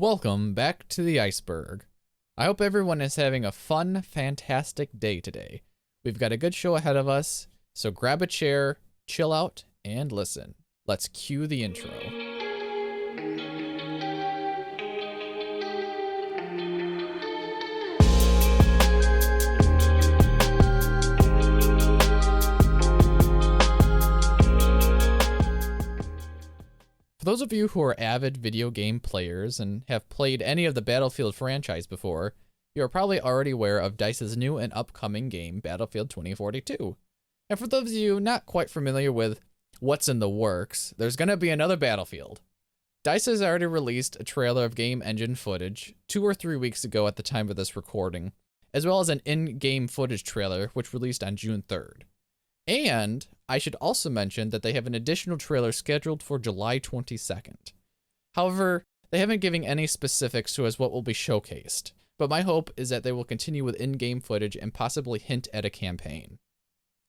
Welcome back to the iceberg. I hope everyone is having a fun, fantastic day today. We've got a good show ahead of us, so grab a chair, chill out, and listen. Let's cue the intro. For those of you who are avid video game players and have played any of the Battlefield franchise before, you are probably already aware of DICE's new and upcoming game, Battlefield 2042. And for those of you not quite familiar with what's in the works, there's going to be another Battlefield. DICE has already released a trailer of game engine footage 2 or 3 weeks ago at the time of this recording, as well as an in-game footage trailer which released on June 3rd. And I should also mention that they have an additional trailer scheduled for July 22nd. However, they haven't given any specifics to as what will be showcased, but my hope is that they will continue with in-game footage and possibly hint at a campaign.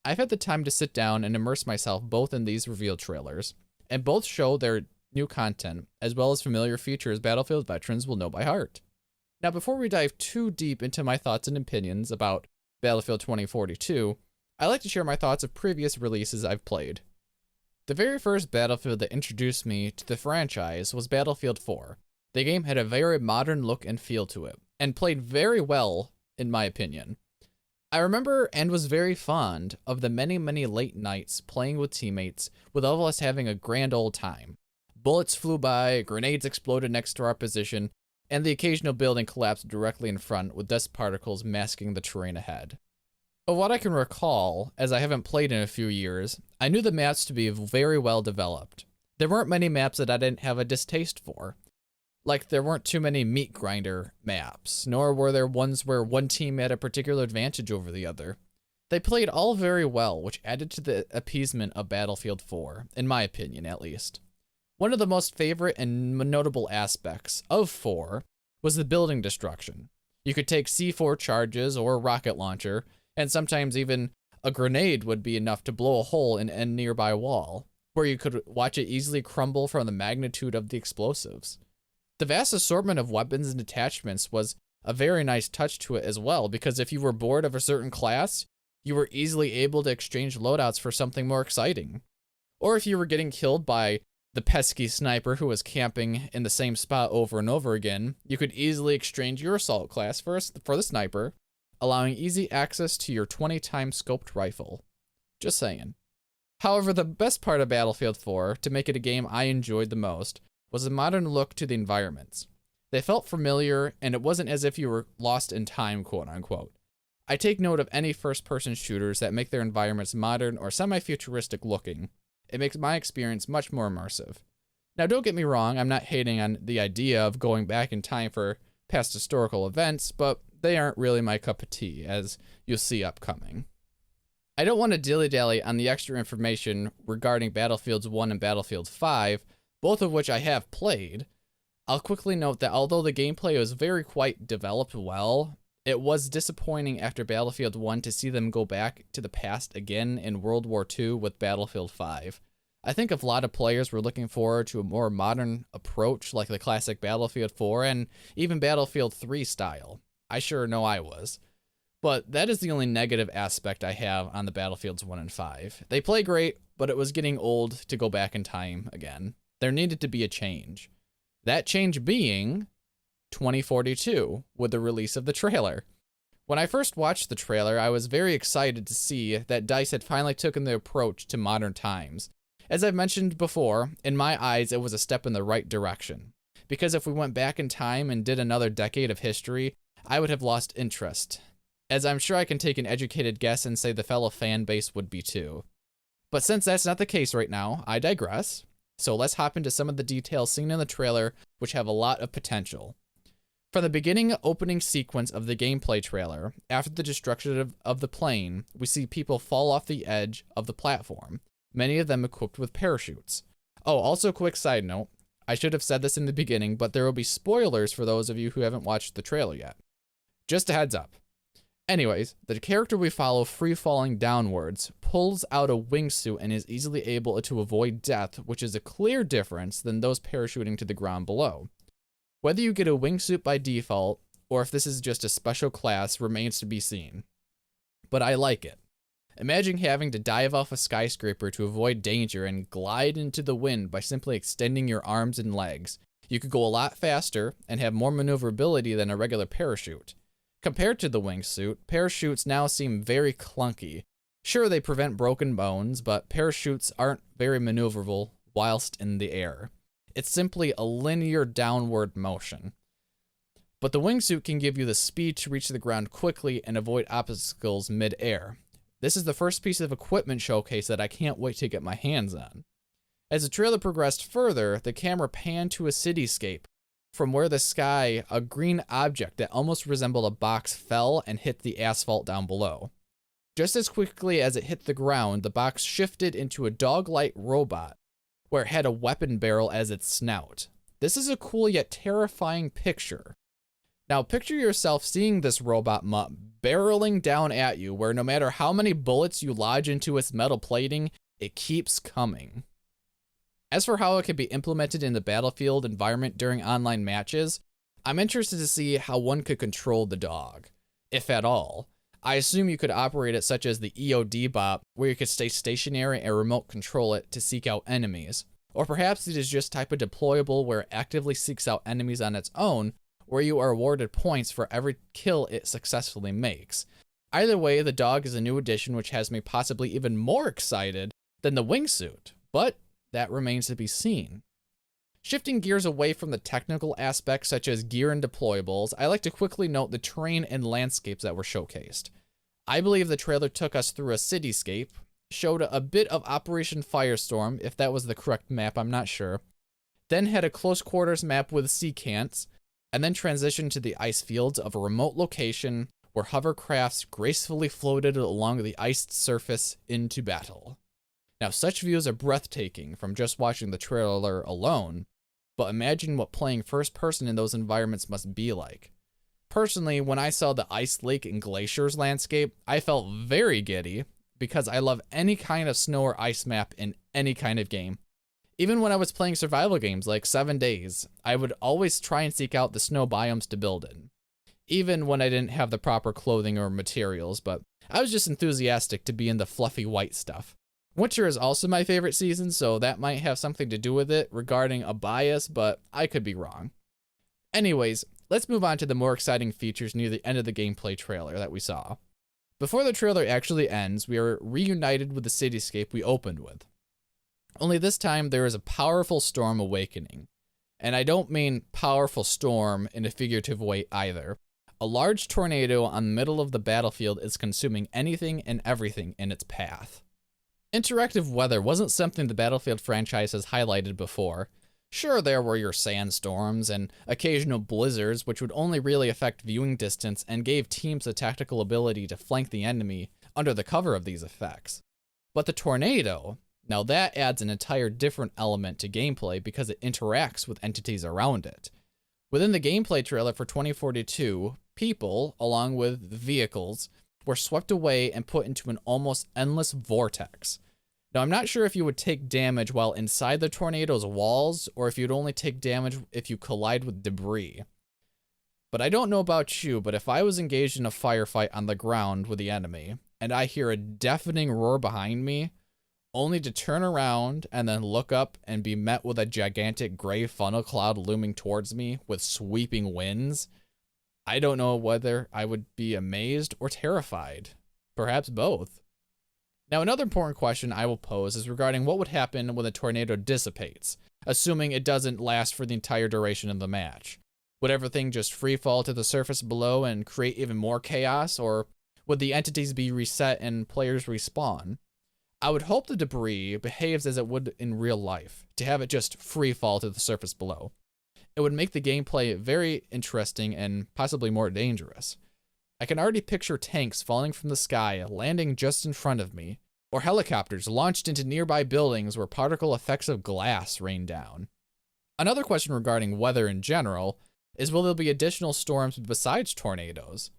I've had the time to sit down and immerse myself both in these reveal trailers, and both show their new content, as well as familiar features Battlefield veterans will know by heart. Now, before we dive too deep into my thoughts and opinions about Battlefield 2042, I like to share my thoughts of previous releases I've played. The very first Battlefield that introduced me to the franchise was Battlefield 4. The game had a very modern look and feel to it, and played very well, in my opinion. I remember and was very fond of the many late nights playing with teammates, with all of us having a grand old time. Bullets flew by, grenades exploded next to our position, and the occasional building collapsed directly in front with dust particles masking the terrain ahead. Of what I can recall, as I haven't played in a few years, I knew the maps to be very well developed. There weren't many maps that I didn't have a distaste for. Like, there weren't too many meat grinder maps, nor were there ones where one team had a particular advantage over the other. They played all very well, which added to the appeasement of Battlefield 4, in my opinion at least. One of the most favorite and notable aspects of 4 was the building destruction. You could take C4 charges or a rocket launcher, and sometimes even a grenade would be enough to blow a hole in a nearby wall, where you could watch it easily crumble from the magnitude of the explosives. The vast assortment of weapons and attachments was a very nice touch to it as well, because if you were bored of a certain class, you were easily able to exchange loadouts for something more exciting. Or if you were getting killed by the pesky sniper who was camping in the same spot over and over again, you could easily exchange your assault class for the sniper, allowing easy access to your 20-time scoped rifle. Just saying. However, the best part of Battlefield 4, to make it a game I enjoyed the most, was the modern look to the environments. They felt familiar, and it wasn't as if you were lost in time, quote-unquote. I take note of any first-person shooters that make their environments modern or semi-futuristic looking. It makes my experience much more immersive. Now, don't get me wrong, I'm not hating on the idea of going back in time for past historical events, but they aren't really my cup of tea, as you'll see upcoming. I don't want to dilly-dally on the extra information regarding Battlefields 1 and Battlefield 5, both of which I have played. I'll quickly note that although the gameplay was very quite developed well, it was disappointing after Battlefield 1 to see them go back to the past again in World War II with Battlefield 5. I think a lot of players were looking forward to a more modern approach like the classic Battlefield 4 and even Battlefield 3 style. I sure know I was. But that is the only negative aspect I have on the Battlefields 1 and 5. They play great, but it was getting old to go back in time again. There needed to be a change. That change being 2042 with the release of the trailer. When I first watched the trailer, I was very excited to see that DICE had finally taken the approach to modern times. As I've mentioned before, in my eyes, it was a step in the right direction. Because if we went back in time and did another decade of history, I would have lost interest, as I'm sure I can take an educated guess and say the fellow fan base would be too. But since that's not the case right now, I digress. So let's hop into some of the details seen in the trailer, which have a lot of potential. From the beginning opening sequence of the gameplay trailer, after the destruction of the plane, we see people fall off the edge of the platform, many of them equipped with parachutes. Oh, also a quick side note, I should have said this in the beginning, but there will be spoilers for those of you who haven't watched the trailer yet. Just a heads up. Anyways, the character we follow free-falling downwards pulls out a wingsuit and is easily able to avoid death, which is a clear difference than those parachuting to the ground below. Whether you get a wingsuit by default, or if this is just a special class, remains to be seen. But I like it. Imagine having to dive off a skyscraper to avoid danger and glide into the wind by simply extending your arms and legs. You could go a lot faster and have more maneuverability than a regular parachute. Compared to the wingsuit, parachutes now seem very clunky. Sure, they prevent broken bones, but parachutes aren't very maneuverable whilst in the air. It's simply a linear downward motion. But the wingsuit can give you the speed to reach the ground quickly and avoid obstacles mid-air. This is the first piece of equipment showcase that I can't wait to get my hands on. As the trailer progressed further, the camera panned to a cityscape, from where the sky, a green object that almost resembled a box fell and hit the asphalt down below. Just as quickly as it hit the ground, the box shifted into a dog-like robot, where it had a weapon barrel as its snout. This is a cool yet terrifying picture. Now picture yourself seeing this robot mutt barreling down at you, where no matter how many bullets you lodge into its metal plating, it keeps coming. As for how it can be implemented in the Battlefield environment during online matches, I'm interested to see how one could control the dog, if at all. I assume you could operate it such as the EOD bot, where you could stay stationary and remote control it to seek out enemies. Or perhaps it is just type of deployable where it actively seeks out enemies on its own, where you are awarded points for every kill it successfully makes. Either way, the dog is a new addition which has me possibly even more excited than the wingsuit, but that remains to be seen. Shifting gears away from the technical aspects such as gear and deployables, I like to quickly note the terrain and landscapes that were showcased. I believe the trailer took us through a cityscape, showed a bit of Operation Firestorm, if that was the correct map, I'm not sure, then had a close quarters map with sea cants, and then transitioned to the ice fields of a remote location where hovercrafts gracefully floated along the iced surface into battle. Now, such views are breathtaking from just watching the trailer alone, but imagine what playing first person in those environments must be like. Personally, when I saw the ice lake and glaciers landscape, I felt very giddy because I love any kind of snow or ice map in any kind of game. Even when I was playing survival games like 7 Days, I would always try and seek out the snow biomes to build in. Even when I didn't have the proper clothing or materials, but I was just enthusiastic to be in the fluffy white stuff. Winter is also my favorite season, so that might have something to do with it regarding a bias, but I could be wrong. Anyways, let's move on to the more exciting features near the end of the gameplay trailer that we saw. Before the trailer actually ends, we are reunited with the cityscape we opened with. Only this time there is a powerful storm awakening. And I don't mean powerful storm in a figurative way either. A large tornado on the middle of the battlefield is consuming anything and everything in its path. Interactive weather wasn't something the Battlefield franchise has highlighted before. Sure, there were your sandstorms and occasional blizzards, which would only really affect viewing distance and gave teams the tactical ability to flank the enemy under the cover of these effects. But the tornado, now that adds an entire different element to gameplay because it interacts with entities around it. Within the gameplay trailer for 2042, people, along with vehicles, were swept away and put into an almost endless vortex. Now, I'm not sure if you would take damage while inside the tornado's walls, or if you'd only take damage if you collide with debris. But I don't know about you, but if I was engaged in a firefight on the ground with the enemy, and I hear a deafening roar behind me, only to turn around and then look up and be met with a gigantic gray funnel cloud looming towards me with sweeping winds, I don't know whether I would be amazed or terrified. Perhaps both. Now, another important question I will pose is regarding what would happen when the tornado dissipates, assuming it doesn't last for the entire duration of the match. Would everything just free fall to the surface below and create even more chaos, or would the entities be reset and players respawn? I would hope the debris behaves as it would in real life, to have it just free fall to the surface below. It would make the gameplay very interesting and possibly more dangerous. I can already picture tanks falling from the sky, landing just in front of me, or helicopters launched into nearby buildings where particle effects of glass rain down. Another question regarding weather in general is, will there be additional storms besides tornadoes?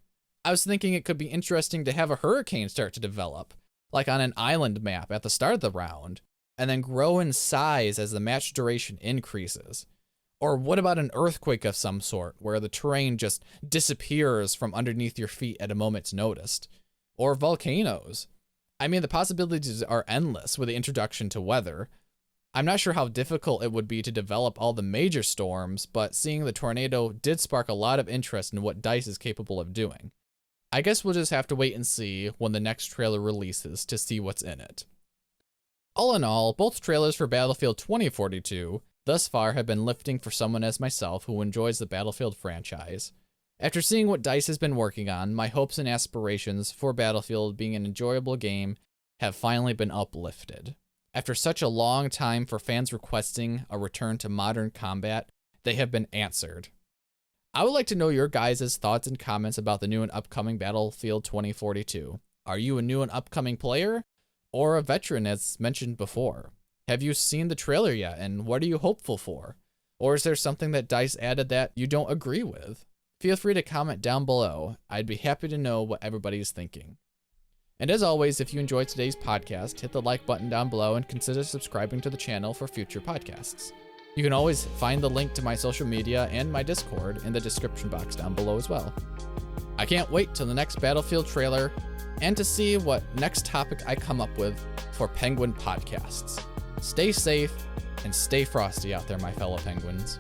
I was thinking it could be interesting to have a hurricane start to develop, like on an island map at the start of the round, and then grow in size as the match duration increases. Or what about an earthquake of some sort, where the terrain just disappears from underneath your feet at a moment's notice? Or volcanoes? I mean, the possibilities are endless with the introduction to weather. I'm not sure how difficult it would be to develop all the major storms, but seeing the tornado did spark a lot of interest in what DICE is capable of doing. I guess we'll just have to wait and see when the next trailer releases to see what's in it. All in all, both trailers for Battlefield 2042 thus far have been lifting for someone as myself who enjoys the Battlefield franchise. After seeing what DICE has been working on, my hopes and aspirations for Battlefield being an enjoyable game have finally been uplifted. After such a long time for fans requesting a return to modern combat, they have been answered. I would like to know your guys' thoughts and comments about the new and upcoming Battlefield 2042. Are you a new and upcoming player, or a veteran as mentioned before? Have you seen the trailer yet, and what are you hopeful for? Or is there something that DICE added that you don't agree with? Feel free to comment down below. I'd be happy to know what everybody's thinking. And as always, if you enjoyed today's podcast, hit the like button down below and consider subscribing to the channel for future podcasts. You can always find the link to my social media and my Discord in the description box down below as well. I can't wait till the next Battlefield trailer and to see what next topic I come up with for Penguin Podcasts. Stay safe and stay frosty out there, my fellow penguins.